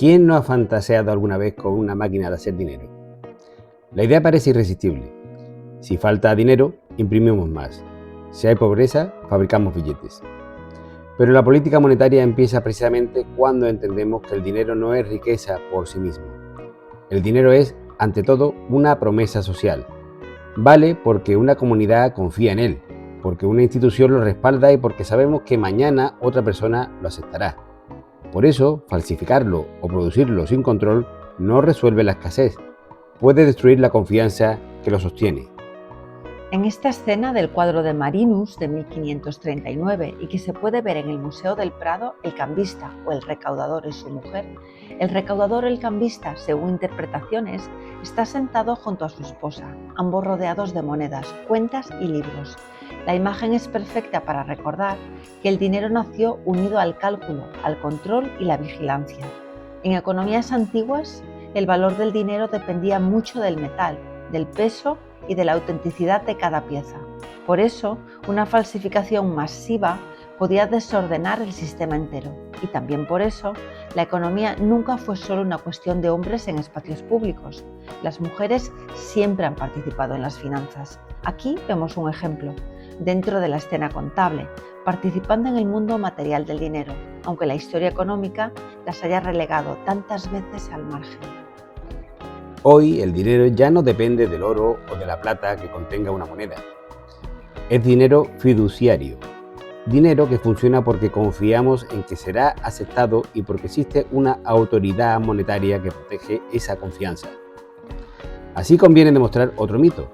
¿Quién no ha fantaseado alguna vez con una máquina de hacer dinero? La idea parece irresistible. Si falta dinero, imprimimos más. Si hay pobreza, fabricamos billetes. Pero la política monetaria empieza precisamente cuando entendemos que el dinero no es riqueza por sí mismo. El dinero es, ante todo, una promesa social. Vale porque una comunidad confía en él, porque una institución lo respalda y porque sabemos que mañana otra persona lo aceptará. Por eso, falsificarlo o producirlo sin control no resuelve la escasez, puede destruir la confianza que lo sostiene. En esta escena del cuadro de Marinus de 1539 y que se puede ver en el Museo del Prado, el cambista o el recaudador y su mujer, el recaudador o el cambista, según interpretaciones, está sentado junto a su esposa, ambos rodeados de monedas, cuentas y libros. La imagen es perfecta para recordar que el dinero nació unido al cálculo, al control y la vigilancia. En economías antiguas, el valor del dinero dependía mucho del metal, del peso y de la autenticidad de cada pieza. Por eso, una falsificación masiva podía desordenar el sistema entero. Y también por eso, la economía nunca fue solo una cuestión de hombres en espacios públicos. Las mujeres siempre han participado en las finanzas. Aquí vemos un ejemplo, dentro de la escena contable, participando en el mundo material del dinero, aunque la historia económica las haya relegado tantas veces al margen. Hoy el dinero ya no depende del oro o de la plata que contenga una moneda. Es dinero fiduciario, dinero que funciona porque confiamos en que será aceptado y porque existe una autoridad monetaria que protege esa confianza. Así conviene demostrar otro mito.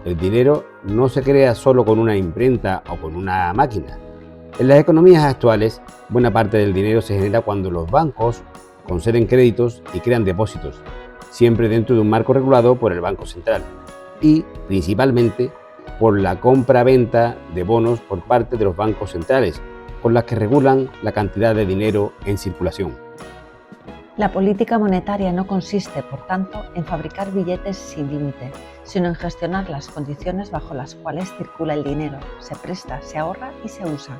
El dinero no se crea solo con una imprenta o con una máquina. En las economías actuales, buena parte del dinero se genera cuando los bancos conceden créditos y crean depósitos, siempre dentro de un marco regulado por el Banco Central y, principalmente, por la compra-venta de bonos por parte de los bancos centrales, con las que regulan la cantidad de dinero en circulación. La política monetaria no consiste, por tanto, en fabricar billetes sin límite, sino en gestionar las condiciones bajo las cuales circula el dinero, se presta, se ahorra y se usa.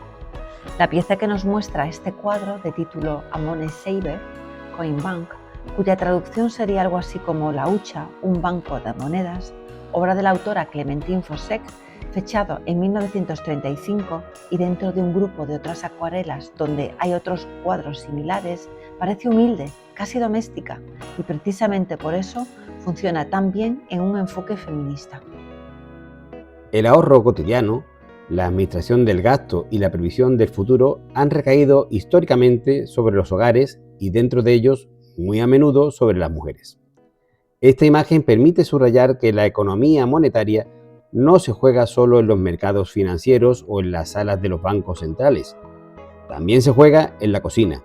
La pieza que nos muestra este cuadro, de título A Money Saver, Coin Bank, cuya traducción sería algo así como La Hucha, un banco de monedas, obra de la autora Clementine Fosseck, fechado en 1935 y dentro de un grupo de otras acuarelas donde hay otros cuadros similares, parece humilde, casi doméstica, y precisamente por eso funciona tan bien en un enfoque feminista. El ahorro cotidiano, la administración del gasto y la previsión del futuro han recaído históricamente sobre los hogares y dentro de ellos muy a menudo sobre las mujeres. Esta imagen permite subrayar que la economía monetaria no se juega solo en los mercados financieros o en las salas de los bancos centrales. También se juega en la cocina,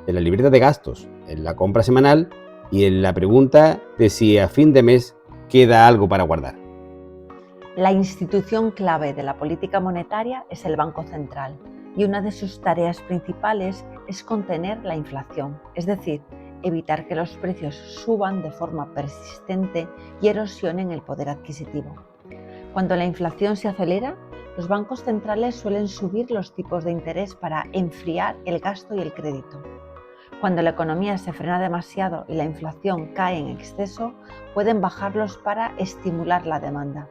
en la libreta de gastos, en la compra semanal y en la pregunta de si a fin de mes queda algo para guardar. La institución clave de la política monetaria es el Banco Central y una de sus tareas principales es contener la inflación, es decir, evitar que los precios suban de forma persistente y erosionen el poder adquisitivo. Cuando la inflación se acelera, los bancos centrales suelen subir los tipos de interés para enfriar el gasto y el crédito. Cuando la economía se frena demasiado y la inflación cae en exceso, pueden bajarlos para estimular la demanda.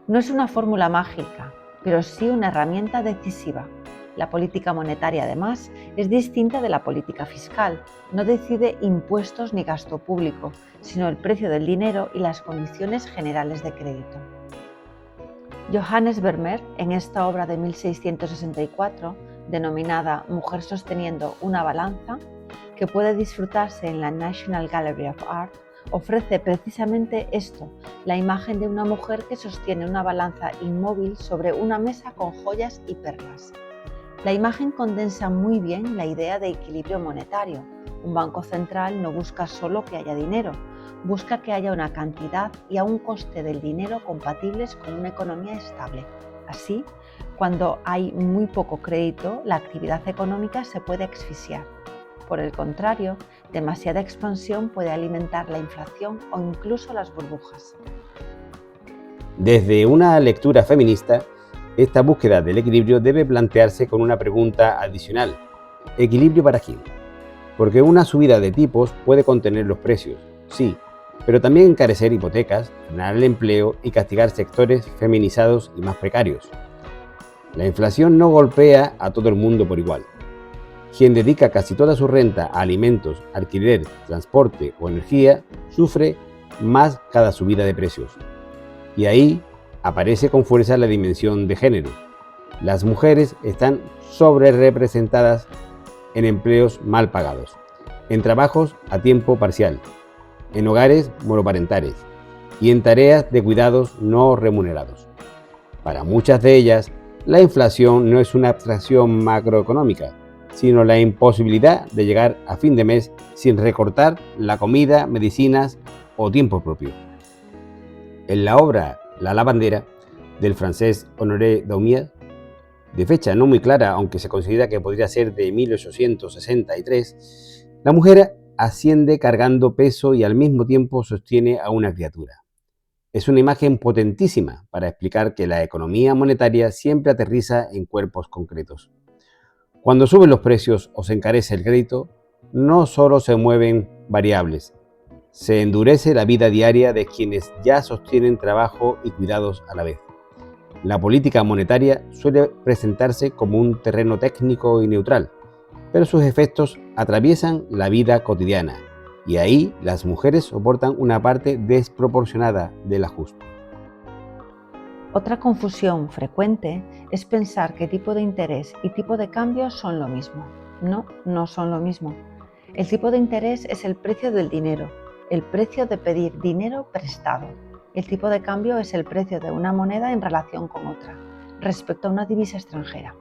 No es una fórmula mágica, pero sí una herramienta decisiva. La política monetaria, además, es distinta de la política fiscal. No decide impuestos ni gasto público, sino el precio del dinero y las condiciones generales de crédito. Johannes Vermeer, en esta obra de 1664, denominada Mujer sosteniendo una balanza, que puede disfrutarse en la National Gallery of Art, ofrece precisamente esto, la imagen de una mujer que sostiene una balanza inmóvil sobre una mesa con joyas y perlas. La imagen condensa muy bien la idea de equilibrio monetario. Un banco central no busca solo que haya dinero, busca que haya una cantidad y a un coste del dinero compatibles con una economía estable. Así, cuando hay muy poco crédito, la actividad económica se puede asfixiar. Por el contrario, demasiada expansión puede alimentar la inflación o incluso las burbujas. Desde una lectura feminista, esta búsqueda del equilibrio debe plantearse con una pregunta adicional. ¿Equilibrio para quién? porque una subida de tipos puede contener los precios, sí, pero también encarecer hipotecas, frenar el empleo y castigar sectores feminizados y más precarios. La inflación no golpea a todo el mundo por igual. Quien dedica casi toda su renta a alimentos, alquiler, transporte o energía, sufre más cada subida de precios. Y ahí aparece con fuerza la dimensión de género. Las mujeres están sobrerepresentadas en empleos mal pagados, en trabajos a tiempo parcial, en hogares monoparentales y en tareas de cuidados no remunerados. Para muchas de ellas, la inflación no es una abstracción macroeconómica, sino la imposibilidad de llegar a fin de mes sin recortar la comida, medicinas o tiempo propio. En la obra La lavandera, del francés Honoré Daumier, de fecha no muy clara, aunque se considera que podría ser de 1863, la mujer asciende cargando peso y al mismo tiempo sostiene a una criatura. Es una imagen potentísima para explicar que la economía monetaria siempre aterriza en cuerpos concretos. Cuando suben los precios o se encarece el crédito, no solo se mueven variables, se endurece la vida diaria de quienes ya sostienen trabajo y cuidados a la vez. La política monetaria suele presentarse como un terreno técnico y neutral, pero sus efectos atraviesan la vida cotidiana y ahí las mujeres soportan una parte desproporcionada del ajuste. Otra confusión frecuente es pensar que tipo de interés y tipo de cambio son lo mismo. No, no son lo mismo. El tipo de interés es el precio del dinero, el precio de pedir dinero prestado. El tipo de cambio es el precio de una moneda en relación con otra, respecto a una divisa extranjera.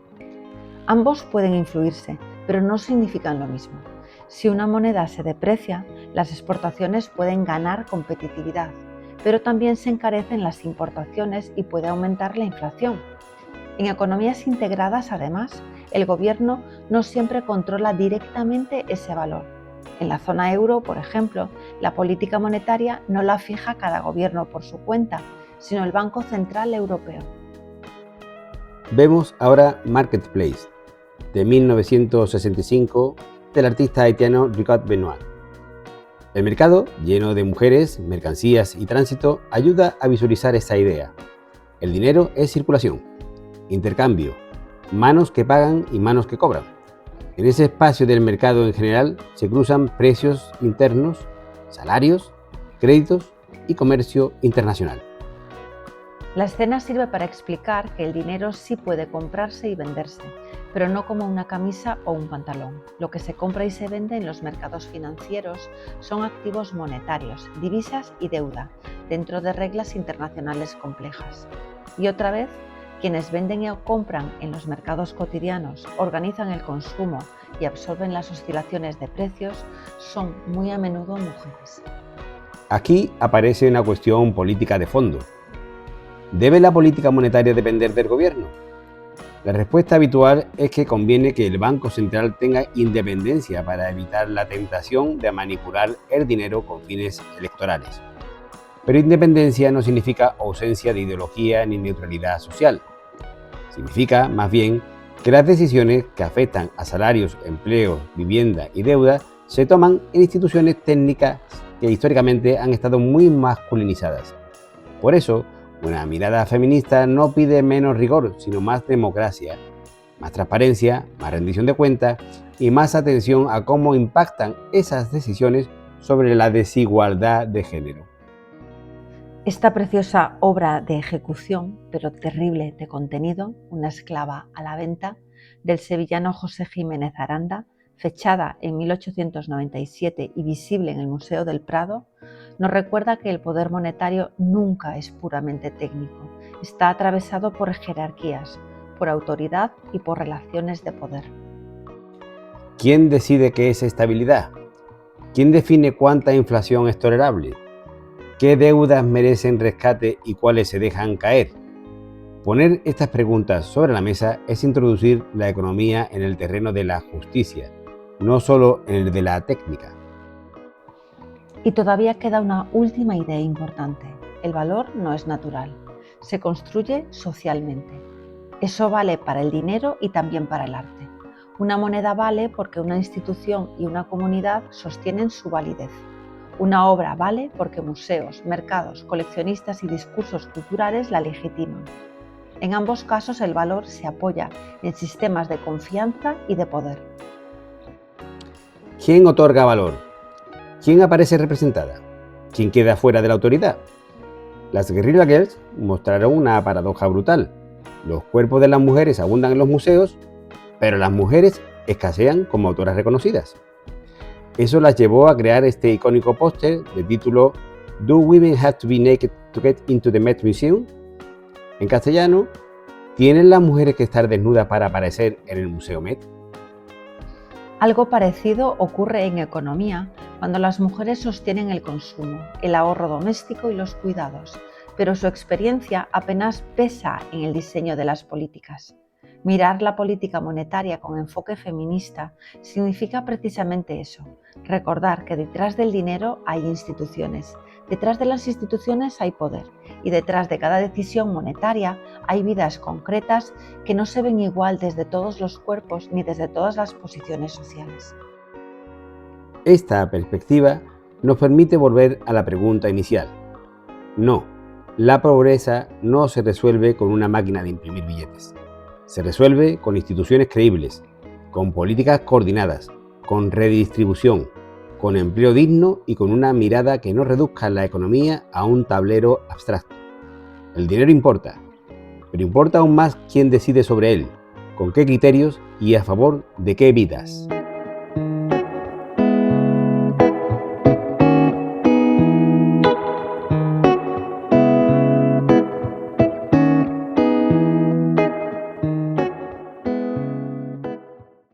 Ambos pueden influirse, pero no significan lo mismo. Si una moneda se deprecia, las exportaciones pueden ganar competitividad, pero también se encarecen las importaciones y puede aumentar la inflación. En economías integradas, además, el gobierno no siempre controla directamente ese valor. En la zona euro, por ejemplo, la política monetaria no la fija cada gobierno por su cuenta, sino el Banco Central Europeo. Vemos ahora Marketplace, de 1965, del artista haitiano Ricard Benoit. El mercado, lleno de mujeres, mercancías y tránsito, ayuda a visualizar esta idea. El dinero es circulación, intercambio, manos que pagan y manos que cobran. En ese espacio del mercado en general se cruzan precios internos, salarios, créditos y comercio internacional. La escena sirve para explicar que el dinero sí puede comprarse y venderse, pero no como una camisa o un pantalón. Lo que se compra y se vende en los mercados financieros son activos monetarios, divisas y deuda, dentro de reglas internacionales complejas. Y otra vez, quienes venden o compran en los mercados cotidianos, organizan el consumo y absorben las oscilaciones de precios son muy a menudo mujeres. Aquí aparece una cuestión política de fondo. ¿Debe la política monetaria depender del gobierno? La respuesta habitual es que conviene que el Banco Central tenga independencia para evitar la tentación de manipular el dinero con fines electorales. Pero independencia no significa ausencia de ideología ni neutralidad social. Significa, más bien, que las decisiones que afectan a salarios, empleos, vivienda y deuda se toman en instituciones técnicas que históricamente han estado muy masculinizadas. Por eso, una mirada feminista no pide menos rigor, sino más democracia, más transparencia, más rendición de cuentas y más atención a cómo impactan esas decisiones sobre la desigualdad de género. Esta preciosa obra de ejecución, pero terrible de contenido, Una esclava a la venta, del sevillano José Jiménez Aranda, fechada en 1897 y visible en el Museo del Prado, nos recuerda que el poder monetario nunca es puramente técnico, está atravesado por jerarquías, por autoridad y por relaciones de poder. ¿Quién decide qué es estabilidad? ¿Quién define cuánta inflación es tolerable? ¿Qué deudas merecen rescate y cuáles se dejan caer? Poner estas preguntas sobre la mesa es introducir la economía en el terreno de la justicia, no solo en el de la técnica. Y todavía queda una última idea importante. El valor no es natural, se construye socialmente. Eso vale para el dinero y también para el arte. Una moneda vale porque una institución y una comunidad sostienen su validez. Una obra vale porque museos, mercados, coleccionistas y discursos culturales la legitiman. En ambos casos el valor se apoya en sistemas de confianza y de poder. ¿Quién otorga valor? ¿Quién aparece representada? ¿Quién queda fuera de la autoridad? Las Guerrilla Girls mostraron una paradoja brutal. Los cuerpos de las mujeres abundan en los museos, pero las mujeres escasean como autoras reconocidas. Eso las llevó a crear este icónico póster de título "Do Women Have to Be Naked to Get into the Met Museum?". En castellano, ¿tienen las mujeres que estar desnudas para aparecer en el Museo Met? Algo parecido ocurre en economía cuando las mujeres sostienen el consumo, el ahorro doméstico y los cuidados, pero su experiencia apenas pesa en el diseño de las políticas. Mirar la política monetaria con enfoque feminista significa precisamente eso, recordar que detrás del dinero hay instituciones, detrás de las instituciones hay poder y detrás de cada decisión monetaria hay vidas concretas que no se ven igual desde todos los cuerpos ni desde todas las posiciones sociales. Esta perspectiva nos permite volver a la pregunta inicial. No, la pobreza no se resuelve con una máquina de imprimir billetes. Se resuelve con instituciones creíbles, con políticas coordinadas, con redistribución, con empleo digno y con una mirada que no reduzca la economía a un tablero abstracto. El dinero importa, pero importa aún más quién decide sobre él, con qué criterios y a favor de qué vidas.